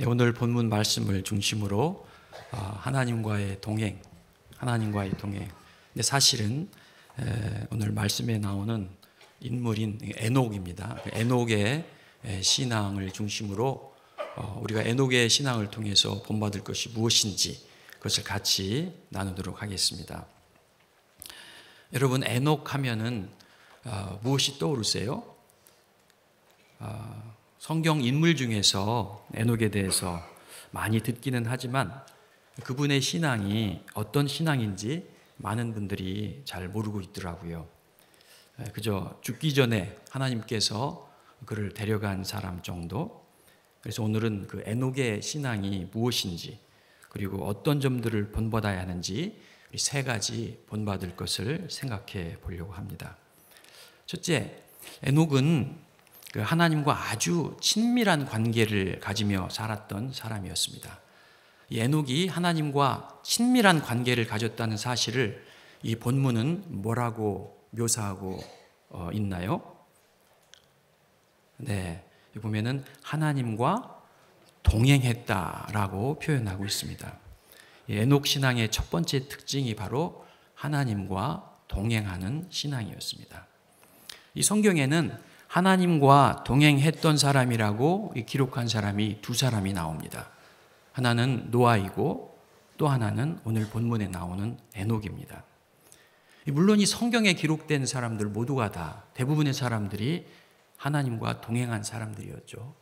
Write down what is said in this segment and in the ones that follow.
네, 오늘 본문 말씀을 중심으로 하나님과의 동행. 근데 사실은 오늘 말씀에 나오는 인물인 에녹입니다. 에녹의 신앙을 중심으로 우리가 에녹의 신앙을 통해서 본받을 것이 무엇인지 그것을 같이 나누도록 하겠습니다. 여러분, 에녹 하면은 무엇이 떠오르세요? 성경 인물 중에서 에녹에 대해서 많이 듣기는 하지만 그분의 신앙이 어떤 신앙인지 많은 분들이 잘 모르고 있더라고요. 그저 죽기 전에 하나님께서 그를 데려간 사람 정도. 그래서 오늘은 그 에녹의 신앙이 무엇인지, 그리고 어떤 점들을 본받아야 하는지 세 가지 본받을 것을 생각해 보려고 합니다. 첫째, 에녹은 하나님과 아주 친밀한 관계를 가지며 살았던 사람이었습니다. 이 에녹이 하나님과 친밀한 관계를 가졌다는 사실을 이 본문은 뭐라고 묘사하고 있나요? 네, 보면은 하나님과 동행했다라고 표현하고 있습니다. 에녹 신앙의 첫 번째 특징이 바로 하나님과 동행하는 신앙이었습니다. 이 성경에는 하나님과 동행했던 사람이라고 기록한 사람이 두 사람이 나옵니다. 하나는 노아이고 또 하나는 오늘 본문에 나오는 에녹입니다. 물론 이 성경에 기록된 사람들 모두가 다 대부분의 사람들이 하나님과 동행한 사람들이었죠.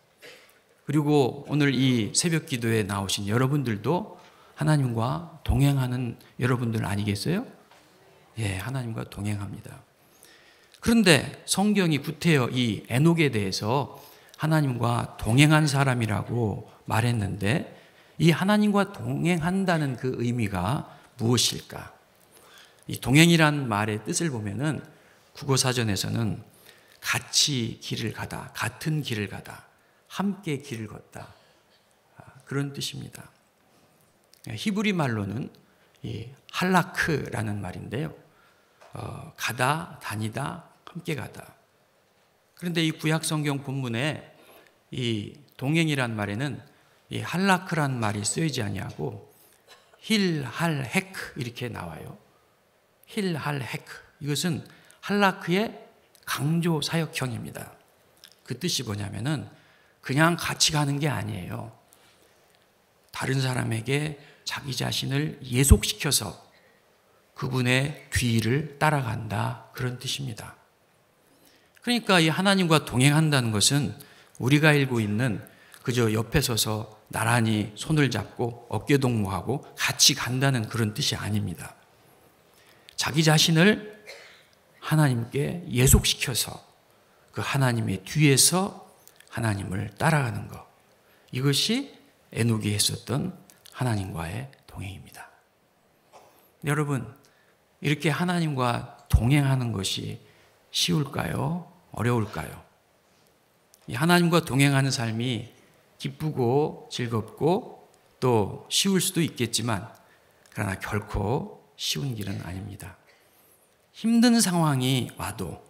그리고 오늘 이 새벽 기도에 나오신 여러분들도 하나님과 동행하는 여러분들 아니겠어요? 예, 하나님과 동행합니다. 그런데 성경이 구태여 이 에녹에 대해서 하나님과 동행한 사람이라고 말했는데 이 하나님과 동행한다는 그 의미가 무엇일까? 이 동행이란 말의 뜻을 보면은 국어사전에서는 같이 길을 가다, 같은 길을 가다, 함께 길을 걷다, 그런 뜻입니다. 히브리 말로는 이 할라크라는 말인데요. 가다, 다니다, 함께 가다. 그런데 이 구약 성경 본문에 이 동행이란 말에는 이 할라크란 말이 쓰이지 아니하고 힐, 할, 헤크 이렇게 나와요. 힐, 할, 헤크. 이것은 할라크의 강조 사역형입니다. 그 뜻이 뭐냐면은 그냥 같이 가는 게 아니에요. 다른 사람에게 자기 자신을 예속시켜서 그분의 뒤를 따라간다, 그런 뜻입니다. 그러니까 이 하나님과 동행한다는 것은 우리가 알고 있는 그저 옆에 서서 나란히 손을 잡고 어깨동무하고 같이 간다는 그런 뜻이 아닙니다. 자기 자신을 하나님께 예속시켜서 그 하나님의 뒤에서 하나님을 따라가는 것, 이것이 에녹이 했었던 하나님과의 동행입니다. 여러분, 이렇게 하나님과 동행하는 것이 쉬울까요? 어려울까요? 이 하나님과 동행하는 삶이 기쁘고 즐겁고 또 쉬울 수도 있겠지만 그러나 결코 쉬운 길은 아닙니다. 힘든 상황이 와도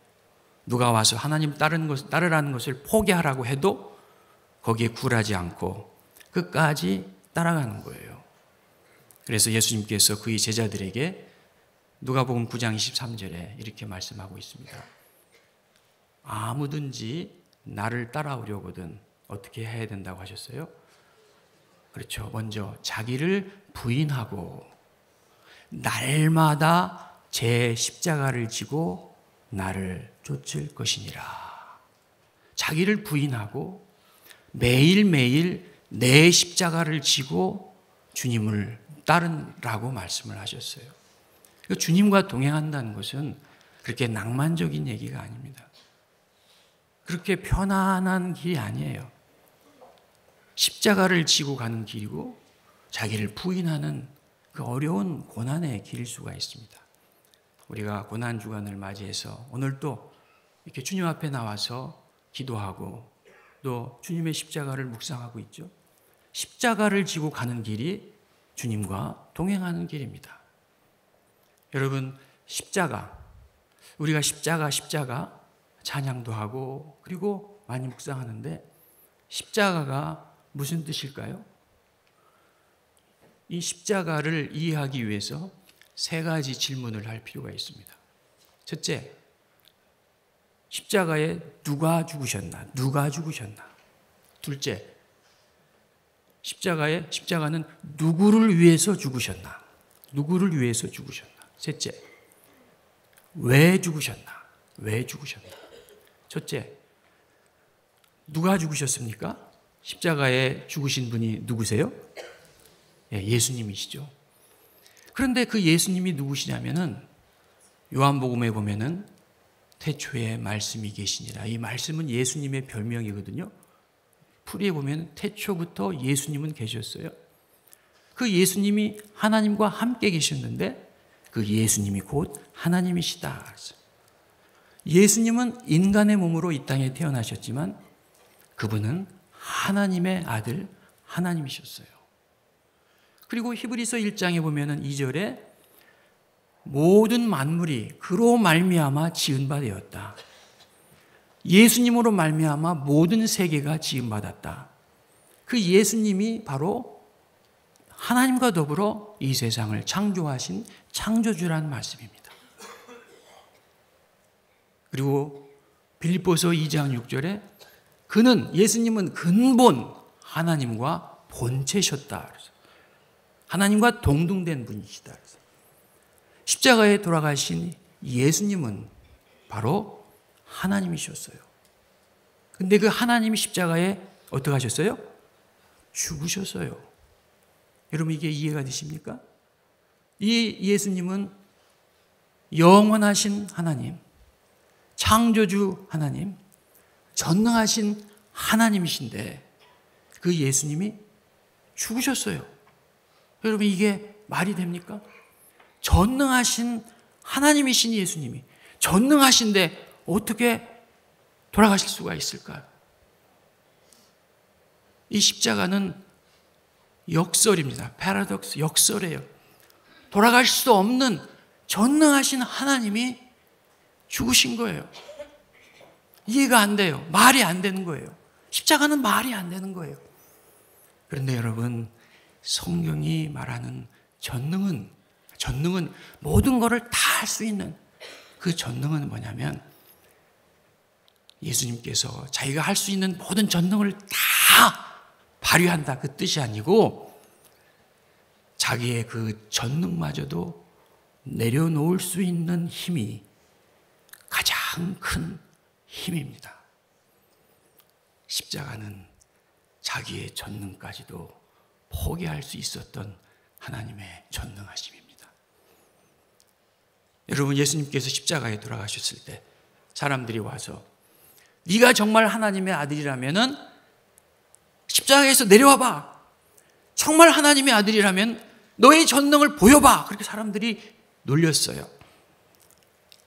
누가 와서 하나님 따르라는 것을 포기하라고 해도 거기에 굴하지 않고 끝까지 따라가는 거예요. 그래서 예수님께서 그의 제자들에게 누가복음 9장 23절에 이렇게 말씀하고 있습니다. 아무든지 나를 따라오려거든 어떻게 해야 된다고 하셨어요? 그렇죠. 먼저 자기를 부인하고 날마다 제 십자가를 지고 나를 쫓을 것이니라. 자기를 부인하고 매일매일 내 십자가를 지고 주님을 따르라고 말씀을 하셨어요. 주님과 동행한다는 것은 그렇게 낭만적인 얘기가 아닙니다. 그렇게 편안한 길이 아니에요. 십자가를 지고 가는 길이고 자기를 부인하는 그 어려운 고난의 길일 수가 있습니다. 우리가 고난주간을 맞이해서 오늘도 이렇게 주님 앞에 나와서 기도하고 또 주님의 십자가를 묵상하고 있죠. 십자가를 지고 가는 길이 주님과 동행하는 길입니다. 여러분, 십자가, 우리가 십자가 찬양도 하고 그리고 많이 묵상하는데 십자가가 무슨 뜻일까요? 이 십자가를 이해하기 위해서 세 가지 질문을 할 필요가 있습니다. 첫째, 십자가에 누가 죽으셨나? 누가 죽으셨나? 둘째, 십자가는 누구를 위해서 죽으셨나? 누구를 위해서 죽으셨나? 셋째, 왜 죽으셨나? 왜 죽으셨나? 첫째, 누가 죽으셨습니까? 십자가에 죽으신 분이 누구세요? 예수님이시죠. 그런데 그 예수님이 누구시냐면은 요한복음에 보면은 태초에 말씀이 계시니라. 이 말씀은 예수님의 별명이거든요. 풀이에 보면 태초부터 예수님은 계셨어요. 그 예수님이 하나님과 함께 계셨는데 그 예수님이 곧 하나님이시다. 예수님은 인간의 몸으로 이 땅에 태어나셨지만 그분은 하나님의 아들 하나님이셨어요. 그리고 히브리서 1장에 보면은 2절에 모든 만물이 그로 말미암아 지은 바 되었다. 예수님으로 말미암아 모든 세계가 지은 받았다. 그 예수님이 바로 하나님과 더불어 이 세상을 창조하신 창조주라는 말씀입니다. 그리고 빌립보서 2장 6절에 예수님은 근본 하나님과 본체셨다. 하나님과 동등된 분이시다. 십자가에 돌아가신 예수님은 바로 하나님이셨어요. 근데 그 하나님이 십자가에 어떻게 하셨어요? 죽으셨어요. 여러분 이게 이해가 되십니까? 이 예수님은 영원하신 하나님, 창조주 하나님, 전능하신 하나님이신데 그 예수님이 죽으셨어요. 여러분 이게 말이 됩니까? 전능하신 하나님이신 예수님이 전능하신데 어떻게 돌아가실 수가 있을까요? 이 십자가는 역설입니다. 패러독스, 역설이에요. 돌아갈 수 없는 전능하신 하나님이 죽으신 거예요. 이해가 안 돼요. 말이 안 되는 거예요. 십자가는 말이 안 되는 거예요. 그런데 여러분, 성경이 말하는 전능은 모든 것을 다 할 수 있는 그 전능은 뭐냐면 예수님께서 자기가 할 수 있는 모든 전능을 다 발휘한다 그 뜻이 아니고 자기의 그 전능마저도 내려놓을 수 있는 힘이 가장 큰 힘입니다. 십자가는 자기의 전능까지도 포기할 수 있었던 하나님의 전능하심입니다. 여러분, 예수님께서 십자가에 돌아가셨을 때 사람들이 와서 네가 정말 하나님의 아들이라면은 십자가에서 내려와 봐. 정말 하나님의 아들이라면 너의 전능을 보여봐. 그렇게 사람들이 놀렸어요.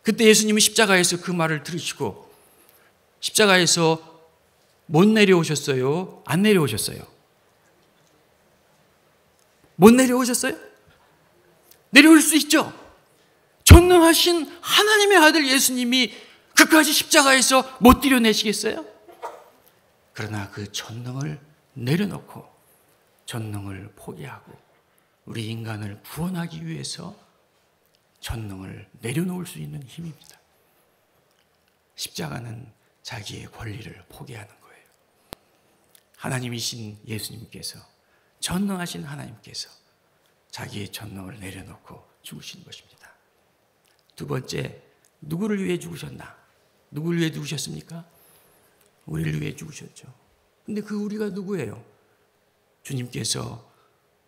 그때 예수님은 십자가에서 그 말을 들으시고 십자가에서 못 내려오셨어요? 안 내려오셨어요? 못 내려오셨어요? 내려올 수 있죠. 전능하신 하나님의 아들 예수님이 그까지 십자가에서 못 뛰어내시겠어요? 그러나 그 전능을 내려놓고 전능을 포기하고 우리 인간을 구원하기 위해서 전능을 내려놓을 수 있는 힘입니다. 십자가는 자기의 권리를 포기하는 거예요. 하나님이신 예수님께서, 전능하신 하나님께서 자기의 전능을 내려놓고 죽으신 것입니다. 두 번째, 누구를 위해 죽으셨나? 누구를 위해 죽으셨습니까? 우리를 위해 죽으셨죠. 근데 그 우리가 누구예요? 주님께서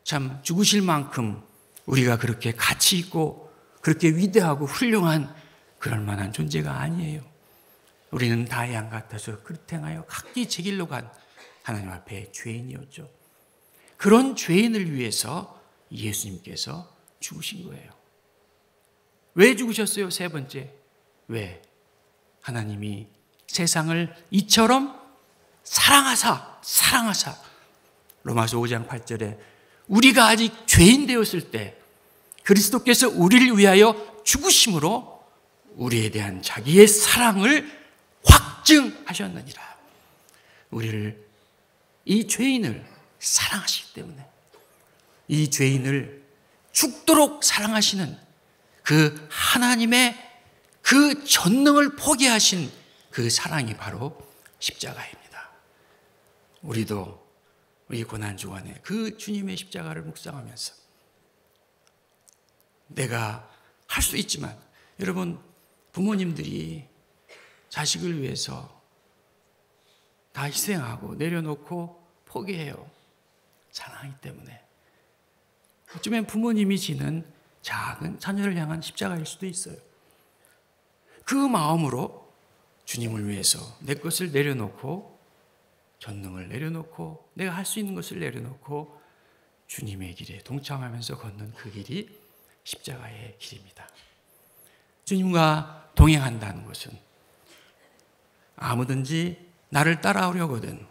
참 죽으실 만큼 우리가 그렇게 가치 있고 그렇게 위대하고 훌륭한 그럴 만한 존재가 아니에요. 우리는 다 양 같아서 그릇 행하여 각기 제 길로 간 하나님 앞에 죄인이었죠. 그런 죄인을 위해서 예수님께서 죽으신 거예요. 왜 죽으셨어요? 세 번째, 왜? 하나님이 세상을 이처럼 사랑하사 로마서 5장 8절에 우리가 아직 죄인 되었을 때 그리스도께서 우리를 위하여 죽으심으로 우리에 대한 자기의 사랑을 확증하셨느니라. 우리를 이 죄인을 사랑하시기 때문에, 이 죄인을 죽도록 사랑하시는 그 하나님의 그 전능을 포기하신 그 사랑이 바로 십자가입니다. 우리도 우리 고난주간에 그 주님의 십자가를 묵상하면서 내가 할 수 있지만, 여러분 부모님들이 자식을 위해서 다 희생하고 내려놓고 포기해요. 사랑하기 때문에. 어쩌면 부모님이 지는 작은 자녀를 향한 십자가일 수도 있어요. 그 마음으로 주님을 위해서 내 것을 내려놓고, 전능을 내려놓고, 내가 할 수 있는 것을 내려놓고 주님의 길에 동참하면서 걷는 그 길이 십자가의 길입니다. 주님과 동행한다는 것은 아무든지 나를 따라오려거든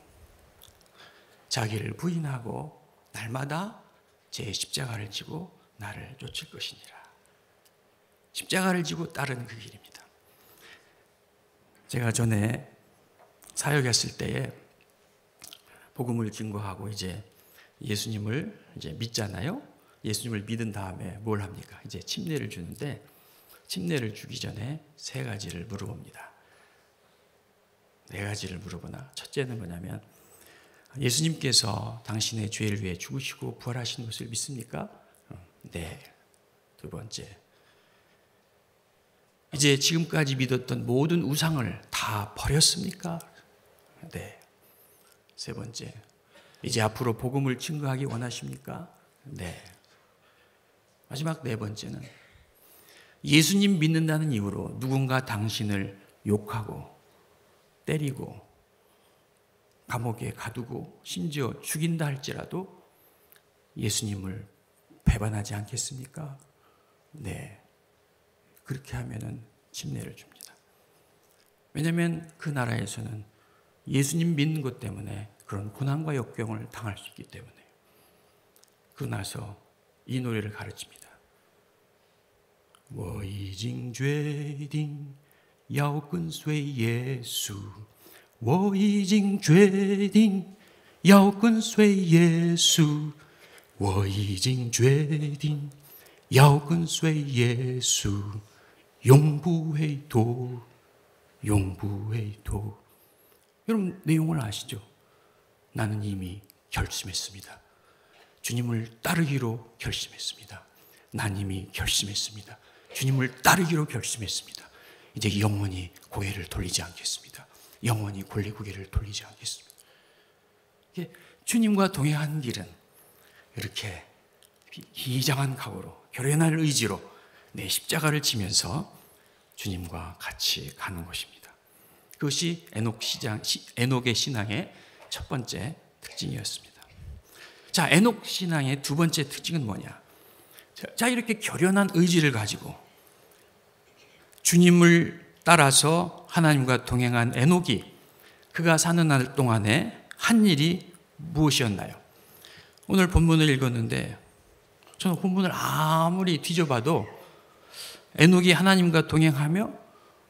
자기를 부인하고 날마다 제 십자가를 지고 나를 쫓을 것이니라. 십자가를 지고 따르는 그 길입니다. 제가 전에 사역했을 때에 복음을 증거하고 이제 예수님을 이제 믿잖아요. 예수님을 믿은 다음에 뭘 합니까? 이제 침례를 주는데, 침례를 주기 전에 세 가지를 물어봅니다. 네 가지를 물어보나, 첫째는 뭐냐면, 예수님께서 당신의 죄를 위해 죽으시고 부활하신 것을 믿습니까? 네. 두 번째, 이제 지금까지 믿었던 모든 우상을 다 버렸습니까? 네. 세 번째, 이제 앞으로 복음을 증거하기 원하십니까? 네. 마지막 네 번째는, 예수님 믿는다는 이유로 누군가 당신을 욕하고 때리고 감옥에 가두고 심지어 죽인다 할지라도 예수님을 배반하지 않겠습니까? 네. 그렇게 하면은 침례를 줍니다. 왜냐하면 그 나라에서는 예수님 믿는 것 때문에 그런 고난과 역경을 당할 수 있기 때문에. 그러고 나서 이 노래를 가르칩니다. 我已经决定要跟随耶稣，我已经决定要跟随耶稣，我已经决定要跟随耶稣，永不回头，永不回头。 여러분 내용을 아시죠? 나는 이미 결심했습니다. 주님을 따르기로 결심했습니다. 난 이미 결심했습니다. 주님을 따르기로 결심했습니다. 이제 영원히 고개를 돌리지 않겠습니다. 영원히 고개를 돌리지 않겠습니다. 주님과 동행하는 길은 이렇게 비장한 각오로, 결연할 의지로 내 십자가를 지면서 주님과 같이 가는 것입니다. 그것이 에녹의 신앙의 첫 번째 특징이었습니다. 자, 에녹 신앙의 두 번째 특징은 뭐냐? 자, 이렇게 결연한 의지를 가지고 주님을 따라서 하나님과 동행한 에녹이 그가 사는 날 동안에 한 일이 무엇이었나요? 오늘 본문을 읽었는데 저는 본문을 아무리 뒤져봐도 에녹이 하나님과 동행하며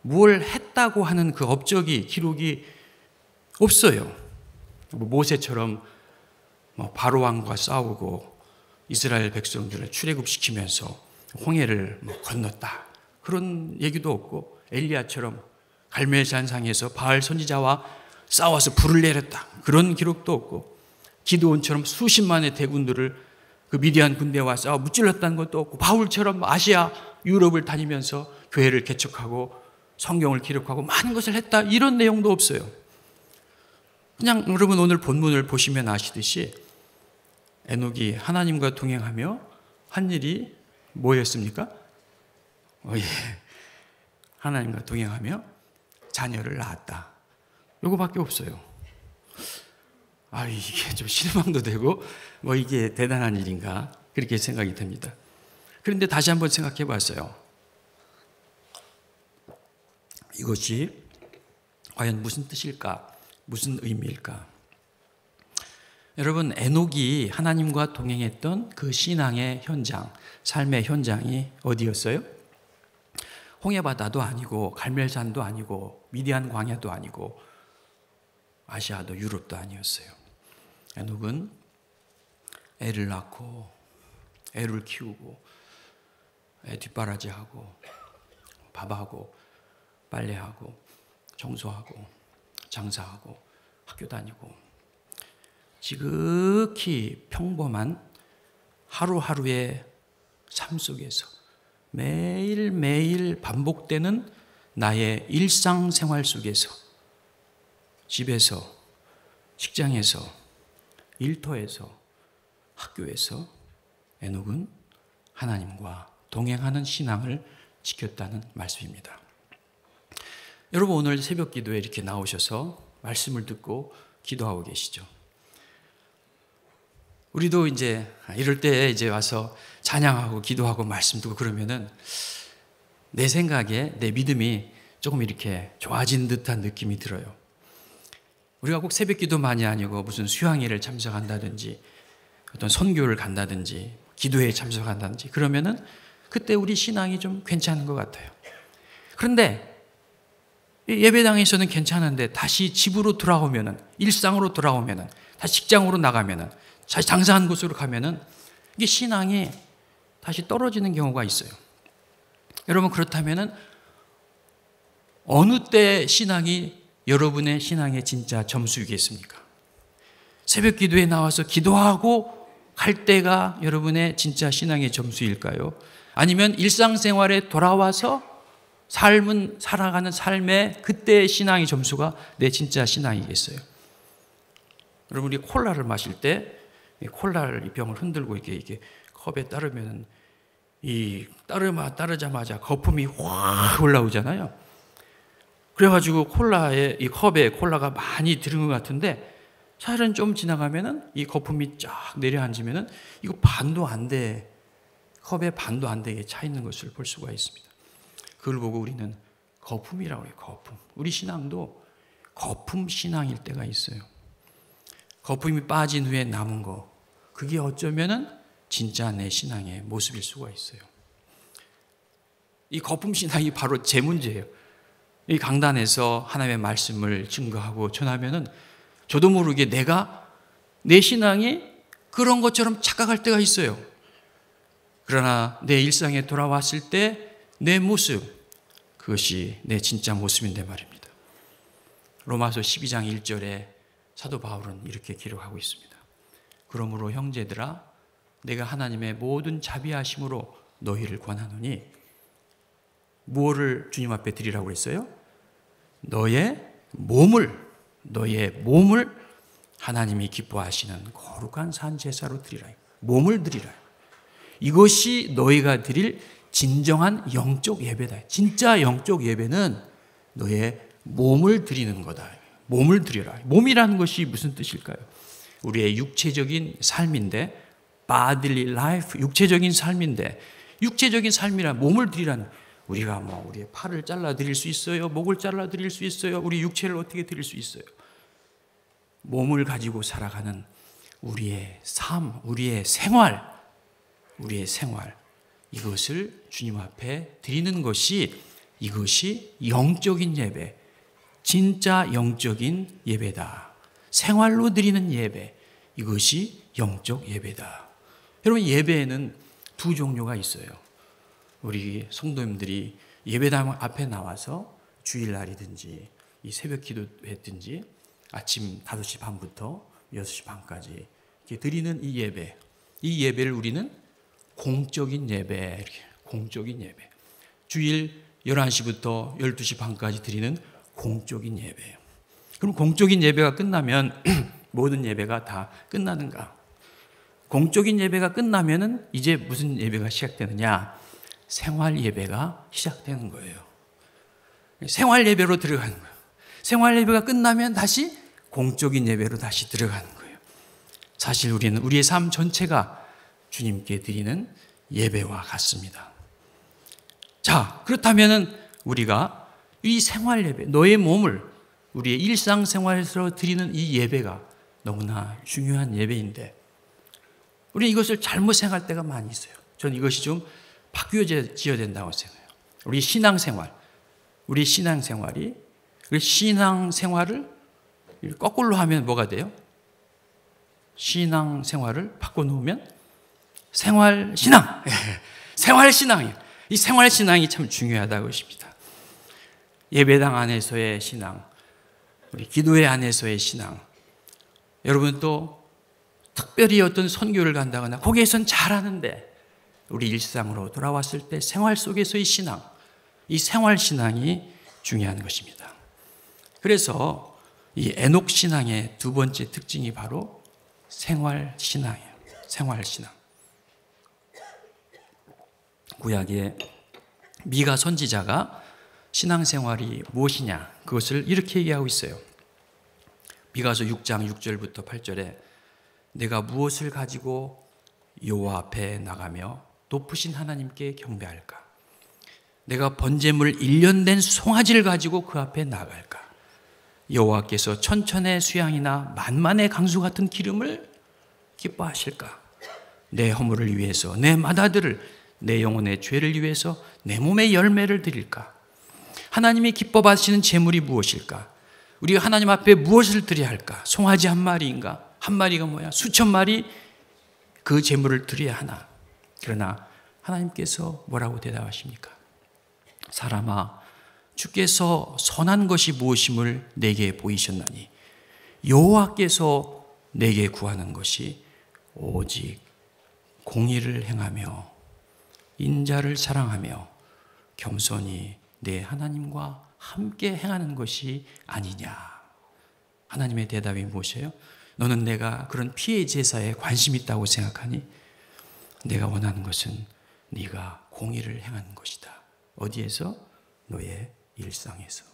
뭘 했다고 하는 그 업적이, 기록이 없어요. 모세처럼 바로 왕과 싸우고 이스라엘 백성들을 출애굽시키면서 홍해를 건넜다, 그런 얘기도 없고, 엘리야처럼 갈멜산상에서 바알 선지자와 싸워서 불을 내렸다, 그런 기록도 없고, 기드온처럼 수십만의 대군들을 그 미디안 군대와 싸워 무찔렀다는 것도 없고, 바울처럼 아시아 유럽을 다니면서 교회를 개척하고 성경을 기록하고 많은 것을 했다, 이런 내용도 없어요. 그냥 여러분 오늘 본문을 보시면 아시듯이 에녹이 하나님과 동행하며 한 일이 뭐였습니까? 예. 하나님과 동행하며 자녀를 낳았다. 요거밖에 없어요. 이게 좀 실망도 되고 이게 대단한 일인가, 그렇게 생각이 듭니다. 그런데 다시 한번 생각해 봤어요. 이것이 과연 무슨 뜻일까? 무슨 의미일까? 여러분, 에녹이 하나님과 동행했던 그 신앙의 현장, 삶의 현장이 어디였어요? 홍해바다도 아니고 갈멜산도 아니고 미디안 광야도 아니고 아시아도 유럽도 아니었어요. 에녹은 애를 낳고 애를 키우고 애 뒷바라지하고 밥하고 빨래하고 청소하고 장사하고 학교 다니고 지극히 평범한 하루하루의 삶 속에서 매일매일 반복되는 나의 일상생활 속에서 집에서, 직장에서, 일터에서, 학교에서 에녹은 하나님과 동행하는 신앙을 지켰다는 말씀입니다. 여러분 오늘 새벽 기도에 이렇게 나오셔서 말씀을 듣고 기도하고 계시죠. 우리도 이제 이럴 때 이제 와서 찬양하고 기도하고 말씀 듣고 그러면은 내 생각에 내 믿음이 조금 이렇게 좋아진 듯한 느낌이 들어요. 우리가 꼭 새벽 기도만이 아니고 무슨 수양회를 참석한다든지 어떤 선교를 간다든지 기도회에 참석한다든지 그러면은 그때 우리 신앙이 좀 괜찮은 것 같아요. 그런데 예배당에서는 괜찮은데 다시 집으로 돌아오면은 일상으로 돌아오면은 다시 직장으로 나가면은 다시 장사한 곳으로 가면은 이게 신앙이 다시 떨어지는 경우가 있어요. 여러분 그렇다면은 어느 때 신앙이 여러분의 신앙의 진짜 점수이겠습니까? 새벽 기도에 나와서 기도하고 갈 때가 여러분의 진짜 신앙의 점수일까요? 아니면 일상생활에 돌아와서 살아가는 삶의 그때의 신앙의 점수가 내 진짜 신앙이겠어요? 여러분 우리 콜라를 마실 때 콜라를 이 병을 흔들고 이렇게 컵에 따르면 이 따르자마자 거품이 확 올라오잖아요. 그래가지고 콜라에 이 컵에 콜라가 많이 들은 것 같은데 사실은 좀 지나가면은 이 거품이 쫙 내려앉으면은 이거 반도 안 돼. 컵에 반도 안 되게 차 있는 것을 볼 수가 있습니다. 그걸 보고 우리는 거품이라고 해요. 거품. 우리 신앙도 거품 신앙일 때가 있어요. 거품이 빠진 후에 남은 거 그게 어쩌면은 진짜 내 신앙의 모습일 수가 있어요. 이 거품 신앙이 바로 제 문제예요. 이 강단에서 하나님의 말씀을 증거하고 전하면은 저도 모르게 내 신앙이 그런 것처럼 착각할 때가 있어요. 그러나 내 일상에 돌아왔을 때 내 모습, 그것이 내 진짜 모습인데 말입니다. 로마서 12장 1절에 사도 바울은 이렇게 기록하고 있습니다. 그러므로 형제들아 내가 하나님의 모든 자비하심으로 너희를 권하노니 무엇을 주님 앞에 드리라고 했어요? 너의 몸을 하나님이 기뻐하시는 거룩한 산 제사로 드리라. 몸을 드리라. 이것이 너희가 드릴 진정한 영적 예배다. 진짜 영적 예배는 너의 몸을 드리는 거다. 몸을 드려라. 몸이라는 것이 무슨 뜻일까요? 우리의 육체적인 삶인데 bodily life, 육체적인 삶인데 육체적인 삶이란 몸을 드리라는 우리가 우리의 팔을 잘라 드릴 수 있어요. 목을 잘라 드릴 수 있어요. 우리 육체를 어떻게 드릴 수 있어요? 몸을 가지고 살아가는 우리의 삶, 우리의 생활 이것을 주님 앞에 드리는 것이 이것이 영적인 예배, 진짜 영적인 예배다. 생활로 드리는 예배, 이것이 영적 예배다. 여러분 예배에는 두 종류가 있어요. 우리 성도님들이 예배당 앞에 나와서 주일날이든지 이 새벽 기도했든지 아침 5시 반부터 6시 반까지 이렇게 드리는 이 예배를 우리는 공적인 예배, 공적인 예배. 주일 11시부터 12시 반까지 드리는 공적인 예배예요. 그럼 공적인 예배가 끝나면 모든 예배가 다 끝나는가? 공적인 예배가 끝나면은 이제 무슨 예배가 시작되느냐? 생활 예배가 시작되는 거예요. 생활 예배로 들어가는 거예요. 생활 예배가 끝나면 다시 공적인 예배로 다시 들어가는 거예요. 사실 우리는 우리의 삶 전체가 주님께 드리는 예배와 같습니다. 자, 그렇다면은 우리가 이 생활 예배, 너의 몸을 우리의 일상생활에서 드리는 이 예배가 너무나 중요한 예배인데 우리는 이것을 잘못 생각할 때가 많이 있어요. 저는 이것이 좀 바뀌어져야 된다고 생각해요. 우리 신앙생활을 거꾸로 하면 뭐가 돼요? 신앙 생활을 바꿔놓으면 생활신앙! 생활신앙이에요. 이 생활신앙이 참 중요하다고 하십니다. 예배당 안에서의 신앙, 우리 기도회 안에서의 신앙, 여러분 또 특별히 어떤 선교를 간다거나 거기에선 잘하는데 우리 일상으로 돌아왔을 때 생활 속에서의 신앙, 이 생활신앙이 중요한 것입니다. 그래서 이 에녹 신앙의 두 번째 특징이 바로 생활신앙이에요. 생활신앙. 구약의 미가 선지자가 신앙생활이 무엇이냐, 그것을 이렇게 얘기하고 있어요. 미가서 6장 6절부터 8절에 내가 무엇을 가지고 여호와 앞에 나가며 높으신 하나님께 경배할까? 내가 번제물 1년 된 송아지를 가지고 그 앞에 나갈까? 여호와께서 천천의 수양이나 만만의 강수 같은 기름을 기뻐하실까? 내 허물을 위해서, 내 맏아들을, 내 영혼의 죄를 위해서 내 몸의 열매를 드릴까? 하나님이 기뻐 받으시는 제물이 무엇일까? 우리가 하나님 앞에 무엇을 드려야 할까? 송아지 한 마리인가? 한 마리가 뭐야? 수천 마리 그 제물을 드려야 하나? 그러나 하나님께서 뭐라고 대답하십니까? 사람아, 주께서 선한 것이 무엇임을 내게 보이셨나니 여호와께서 내게 구하는 것이 오직 공의를 행하며 인자를 사랑하며 겸손히 내 하나님과 함께 행하는 것이 아니냐. 하나님의 대답이 무엇이에요? 너는 내가 그런 피해 제사에 관심 있다고 생각하니? 내가 원하는 것은 네가 공의를 행하는 것이다. 어디에서? 너의 일상에서,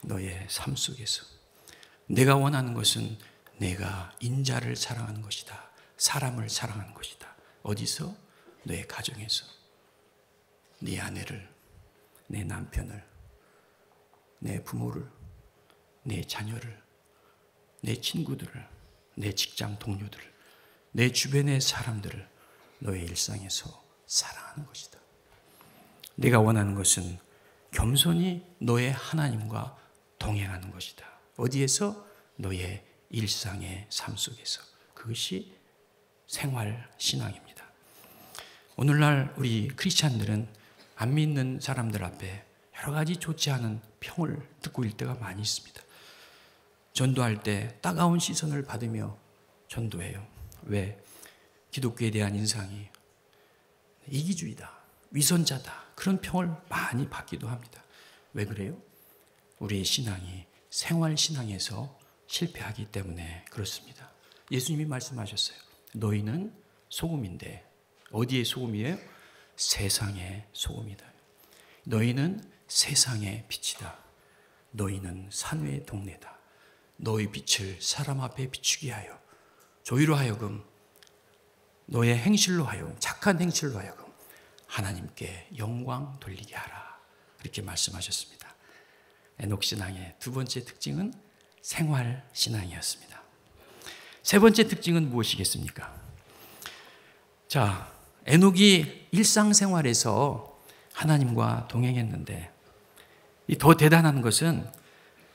너의 삶 속에서. 내가 원하는 것은 내가 인자를 사랑하는 것이다. 사람을 사랑하는 것이다. 어디서? 너의 가정에서. 네 아내를, 내 남편을, 내 부모를, 내 자녀를, 내 친구들을, 내 직장 동료들을, 내 주변의 사람들을 너의 일상에서 사랑하는 것이다. 내가 원하는 것은 겸손히 너의 하나님과 동행하는 것이다. 어디에서? 너의 일상의 삶 속에서. 그것이 생활 신앙입니다. 오늘날 우리 크리스찬들은 안 믿는 사람들 앞에 여러 가지 좋지 않은 평을 듣고 있을 때가 많이 있습니다. 전도할 때 따가운 시선을 받으며 전도해요. 왜? 기독교에 대한 인상이 이기주의다, 위선자다, 그런 평을 많이 받기도 합니다. 왜 그래요? 우리의 신앙이 생활신앙에서 실패하기 때문에 그렇습니다. 예수님이 말씀하셨어요. 너희는 소금인데, 어디의 소금이에요? 세상의 소금이다. 너희는 세상의 빛이다. 너희는 산외의 동네다. 너희 빛을 사람 앞에 비추게 하여 저희로 하여금, 너의 행실로 하여금, 착한 행실로 하여금 하나님께 영광 돌리게 하라. 그렇게 말씀하셨습니다. 에녹 신앙의 두 번째 특징은 생활 신앙이었습니다. 세 번째 특징은 무엇이겠습니까? 자, 에녹이 일상생활에서 하나님과 동행했는데, 더 대단한 것은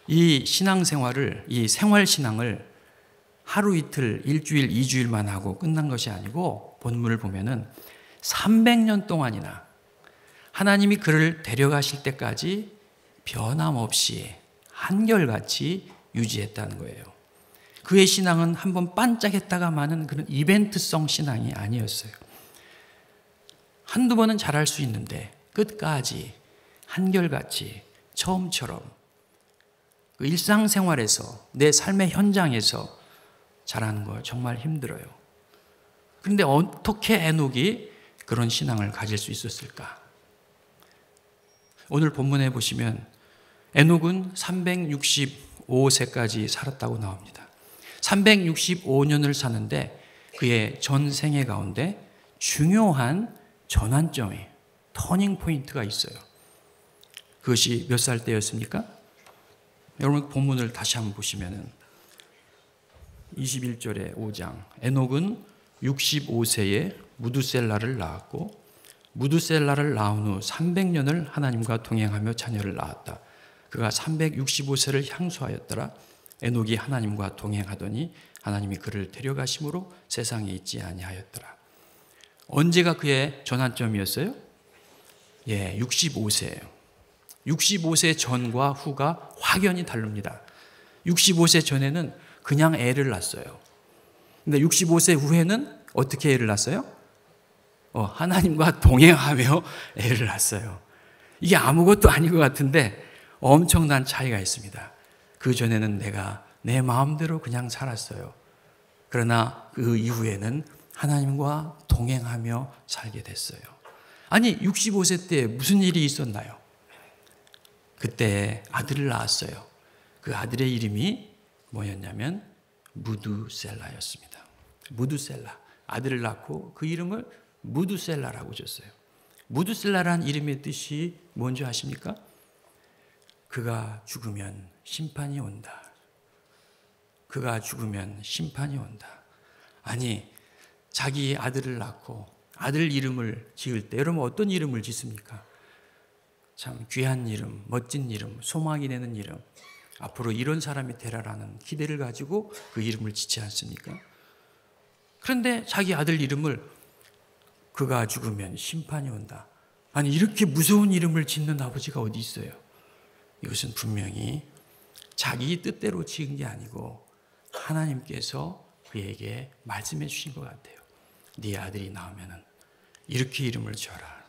이 신앙생활을, 이 생활신앙을 하루 이틀, 일주일, 2주일만 하고 끝난 것이 아니고 본문을 보면은 300년 동안이나 하나님이 그를 데려가실 때까지 변함없이 한결같이 유지했다는 거예요. 그의 신앙은 한번 반짝했다가 마는 그런 이벤트성 신앙이 아니었어요. 한두 번은 잘할 수 있는데 끝까지 한결같이 처음처럼 그 일상생활에서, 내 삶의 현장에서 잘하는 거 정말 힘들어요. 그런데 어떻게 에녹이 그런 신앙을 가질 수 있었을까? 오늘 본문에 보시면 에녹은 365세까지 살았다고 나옵니다. 365년을 사는데 그의 전생애 가운데 중요한 전환점이, 터닝 포인트가 있어요. 그것이 몇 살 때였습니까? 여러분 본문을 다시 한번 보시면은 21절에 5장, 에녹은 65세에 무두셀라를 낳았고 무두셀라를 낳은 후 300년을 하나님과 동행하며 자녀를 낳았다. 그가 365세를 향수하였더라. 에녹이 하나님과 동행하더니 하나님이 그를 데려가심으로 세상에 있지 아니하였더라. 언제가 그의 전환점이었어요? 65세예요. 65세 전과 후가 확연히 다릅니다. 65세 전에는 그냥 애를 낳았어요. 근데 65세 후에는 어떻게 애를 낳았어요? 하나님과 동행하며 애를 낳았어요. 이게 아무것도 아닌 것 같은데 엄청난 차이가 있습니다. 그 전에는 내가 내 마음대로 그냥 살았어요. 그러나 그 이후에는 하나님과 동행하며 살게 됐어요. 아니, 65세 때 무슨 일이 있었나요? 그때 아들을 낳았어요. 그 아들의 이름이 뭐였냐면 무두셀라였습니다. 무두셀라. 아들을 낳고 그 이름을 무두셀라라고 줬어요. 무두셀라라는 이름의 뜻이 뭔지 아십니까? 그가 죽으면 심판이 온다. 그가 죽으면 심판이 온다. 아니, 자기 아들을 낳고 아들 이름을 지을 때 여러분 어떤 이름을 짓습니까? 참 귀한 이름, 멋진 이름, 소망이 되는 이름, 앞으로 이런 사람이 되라라는 기대를 가지고 그 이름을 짓지 않습니까? 그런데 자기 아들 이름을 그가 죽으면 심판이 온다. 아니, 이렇게 무서운 이름을 짓는 아버지가 어디 있어요? 이것은 분명히 자기 뜻대로 지은 게 아니고 하나님께서 그에게 말씀해 주신 것 같아요. 네 아들이 나오면은 이렇게 이름을 지어라.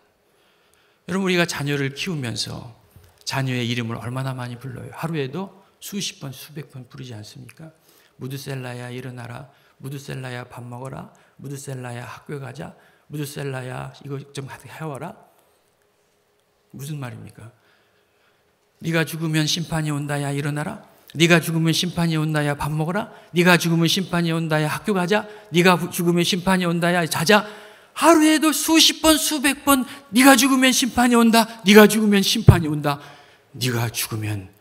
여러분, 우리가 자녀를 키우면서 자녀의 이름을 얼마나 많이 불러요? 하루에도 수십 번, 수백 번 부르지 않습니까? 무드셀라야 일어나라. 무드셀라야 밥 먹어라. 무드셀라야 학교 가자. 무드셀라야 이거 좀 해와라. 무슨 말입니까? 네가 죽으면 심판이 온다야 일어나라. 네가 죽으면 심판이 온다야 밥 먹어라. 네가 죽으면 심판이 온다야 학교 가자. 네가 죽으면 심판이 온다야 자자. 하루에도 수십 번, 수백 번 네가 죽으면 심판이 온다. 네가 죽으면 심판이 온다. 네가 죽으면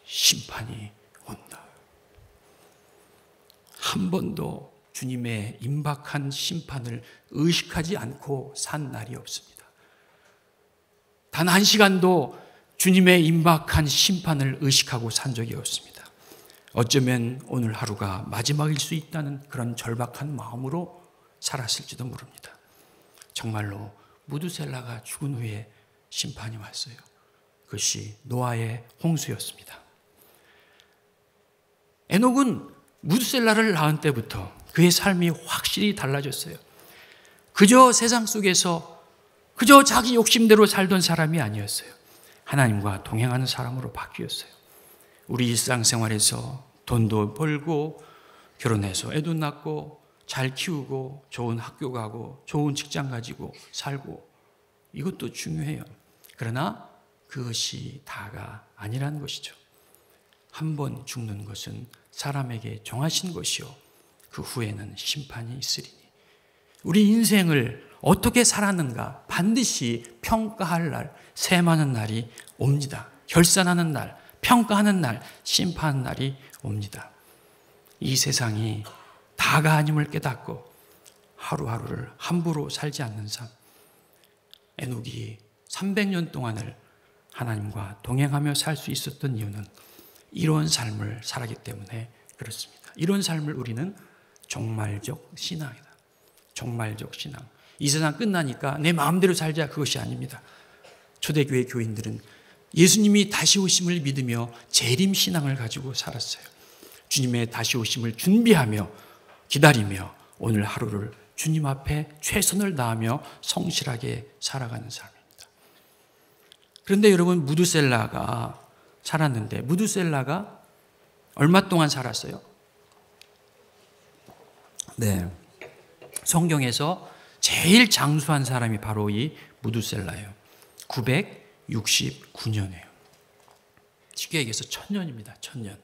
심판이 온다. 한 번도 주님의 임박한 심판을 의식하지 않고 산 날이 없습니다. 단 한 시간도 주님의 임박한 심판을 의식하고 산 적이 없습니다. 어쩌면 오늘 하루가 마지막일 수 있다는 그런 절박한 마음으로 살았을지도 모릅니다. 정말로 무두셀라가 죽은 후에 심판이 왔어요. 그것이 노아의 홍수였습니다. 에녹은 무두셀라를 낳은 때부터 그의 삶이 확실히 달라졌어요. 그저 세상 속에서 그저 자기 욕심대로 살던 사람이 아니었어요. 하나님과 동행하는 사람으로 바뀌었어요. 우리 일상생활에서 돈도 벌고 결혼해서 애도 낳고 잘 키우고 좋은 학교 가고 좋은 직장 가지고 살고 이것도 중요해요. 그러나 그것이 다가 아니라는 것이죠. 한 번 죽는 것은 사람에게 정하신 것이요 그 후에는 심판이 있으리니 우리 인생을 어떻게 살았는가 반드시 평가할 날, 셈하는 날이 옵니다. 결산하는 날, 평가하는 날, 심판하는 날이 옵니다. 이 세상이 다가 아님을 깨닫고 하루하루를 함부로 살지 않는 삶. 에녹이 300년 동안을 하나님과 동행하며 살 수 있었던 이유는 이런 삶을 살았기 때문에 그렇습니다. 이런 삶을 우리는 종말적 신앙이다. 종말적 신앙. 이 세상 끝나니까 내 마음대로 살자 그것이 아닙니다. 초대교회 교인들은 예수님이 다시 오심을 믿으며 재림 신앙을 가지고 살았어요. 주님의 다시 오심을 준비하며 기다리며 오늘 하루를 주님 앞에 최선을 다하며 성실하게 살아가는 삶입니다. 그런데 여러분 무두셀라가 살았는데 무두셀라가 얼마 동안 살았어요? 네, 성경에서 제일 장수한 사람이 바로 이 무두셀라예요. 969년이에요. 쉽게 얘기해서 1000년입니다. 1000년.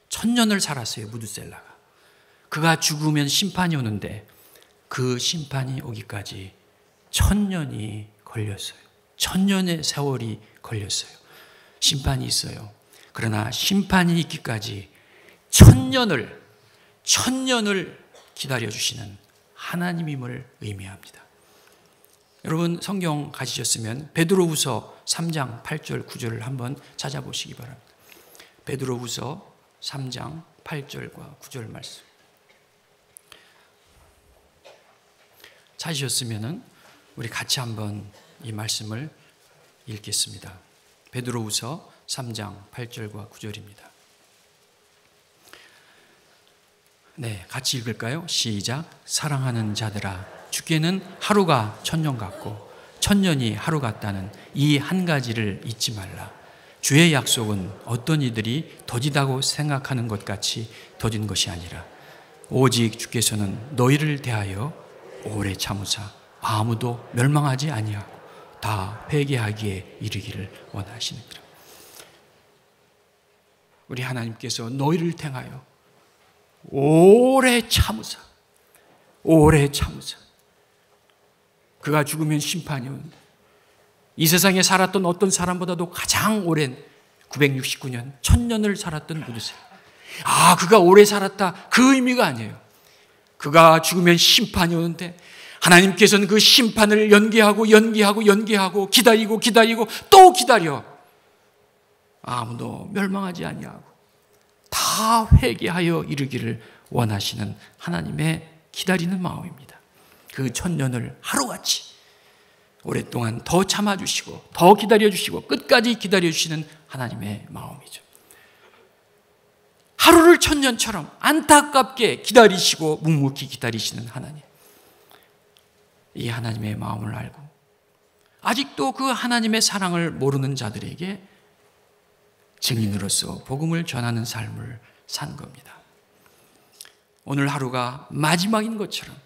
1000년을 살았어요. 무두셀라가. 그가 죽으면 심판이 오는데 그 심판이 오기까지 1000년이 걸렸어요. 1000년의 세월이 걸렸어요. 심판이 있어요. 그러나 심판이 있기까지 1000년을 기다려주시는 하나님임을 의미합니다. 여러분 성경 가지셨으면 베드로후서 3장 8절 9절을 한번 찾아보시기 바랍니다. 베드로후서 3장 8절과 9절 말씀. 찾으셨으면은 우리 같이 한번 이 말씀을 읽겠습니다. 베드로후서 3장 8절과 9절입니다. 네, 같이 읽을까요? 시작. 사랑하는 자들아, 주께는 하루가 천년 같고 천년이 하루 같다는 이 한 가지를 잊지 말라. 주의 약속은 어떤 이들이 더디다고 생각하는 것 같이 더딘 것이 아니라 오직 주께서는 너희를 대하여 오래 참으사 아무도 멸망하지 아니하고 다 회개하기에 이르기를 원하시느니라. 우리 하나님께서 너희를 향하여 오래 참으사 그가 죽으면 심판이 온다. 이 세상에 살았던 어떤 사람보다도 가장 오랜 969년, 1000년을 살았던 누구세요? 그가 오래 살았다. 그 의미가 아니에요. 그가 죽으면 심판이 오는데 하나님께서는 그 심판을 연기하고 기다리고 또 기다려. 아무도 멸망하지 아니하고 다 회개하여 이르기를 원하시는 하나님의 기다리는 마음입니다. 그 1000년을 하루같이 오랫동안 더 참아주시고 더 기다려주시고 끝까지 기다려주시는 하나님의 마음이죠. 하루를 1000년처럼 안타깝게 기다리시고 묵묵히 기다리시는 하나님. 이 하나님의 마음을 알고 아직도 그 하나님의 사랑을 모르는 자들에게 증인으로서 복음을 전하는 삶을 산 겁니다. 오늘 하루가 마지막인 것처럼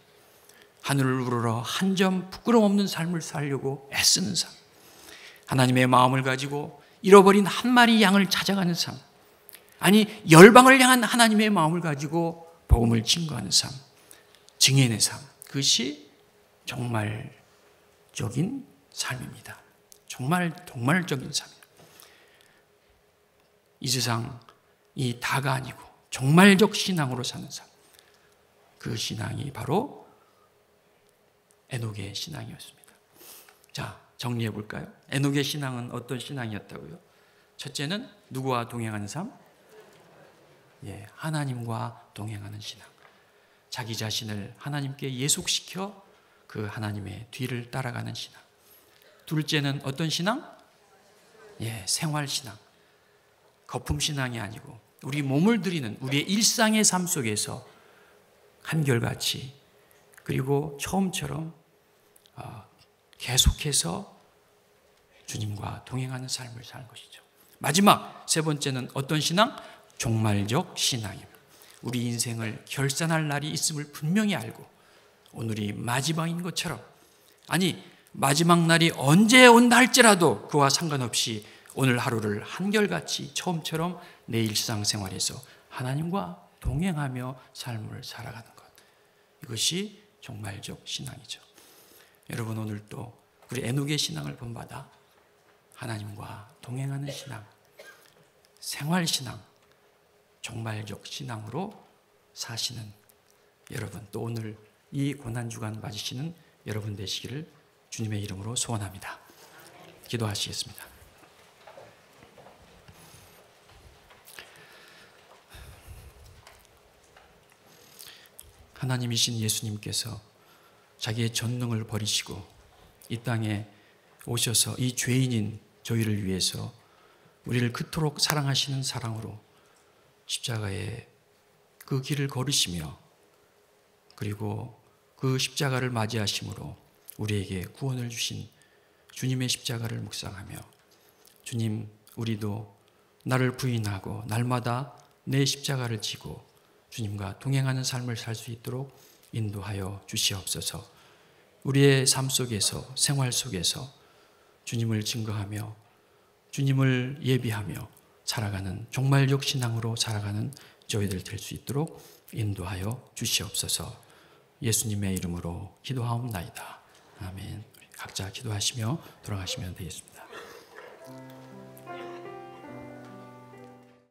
하늘을 우러러 한 점 부끄럼 없는 삶을 살려고 애쓰는 삶, 하나님의 마음을 가지고 잃어버린 한 마리 양을 찾아가는 삶, 아니 열방을 향한 하나님의 마음을 가지고 복음을 증거하는 삶, 증인의 삶, 그것이 종말적인 삶입니다. 종말적인 삶입니다. 이 세상이 다가 아니고 종말적 신앙으로 사는 삶, 그 신앙이 바로 에녹의 신앙이었습니다. 자, 정리해 볼까요? 에녹의 신앙은 어떤 신앙이었다고요? 첫째는 누구와 동행하는 삶? 하나님과 동행하는 신앙. 자기 자신을 하나님께 예속시켜 그 하나님의 뒤를 따라가는 신앙. 둘째는 어떤 신앙? 생활 신앙. 거품 신앙이 아니고 우리 몸을 들이는 우리의 일상의 삶 속에서 한결같이 그리고 처음처럼 계속해서 주님과 동행하는 삶을 사는 것이죠. 마지막 세 번째는 어떤 신앙? 종말적 신앙입니다. 우리 인생을 결산할 날이 있음을 분명히 알고 오늘이 마지막인 것처럼, 아니 마지막 날이 언제 온다 할지라도 그와 상관없이 오늘 하루를 한결같이 처음처럼 내 일상생활에서 하나님과 동행하며 삶을 살아가는 것, 이것이 종말적 신앙이죠. 여러분, 오늘 또 우리 에녹의 신앙을 본받아 하나님과 동행하는 신앙, 생활신앙, 종말적 신앙으로 사시는 여러분, 또 오늘 이 고난주간 맞으시는 여러분 되시기를 주님의 이름으로 소원합니다. 기도하시겠습니다. 하나님이신 예수님께서 자기의 전능을 버리시고 이 땅에 오셔서 이 죄인인 저희를 위해서 우리를 그토록 사랑하시는 사랑으로 십자가에 그 길을 걸으시며 그리고 그 십자가를 맞이하심으로 우리에게 구원을 주신 주님의 십자가를 묵상하며, 주님, 우리도 나를 부인하고 날마다 내 십자가를 지고 주님과 동행하는 삶을 살 수 있도록 인도하여 주시옵소서. 우리의 삶 속에서, 생활 속에서 주님을 증거하며 주님을 예비하며 살아가는 종말적 신앙으로 살아가는 저희들 될 수 있도록 인도하여 주시옵소서. 예수님의 이름으로 기도하옵나이다. 아멘. 각자 기도하시며 돌아가시면 되겠습니다.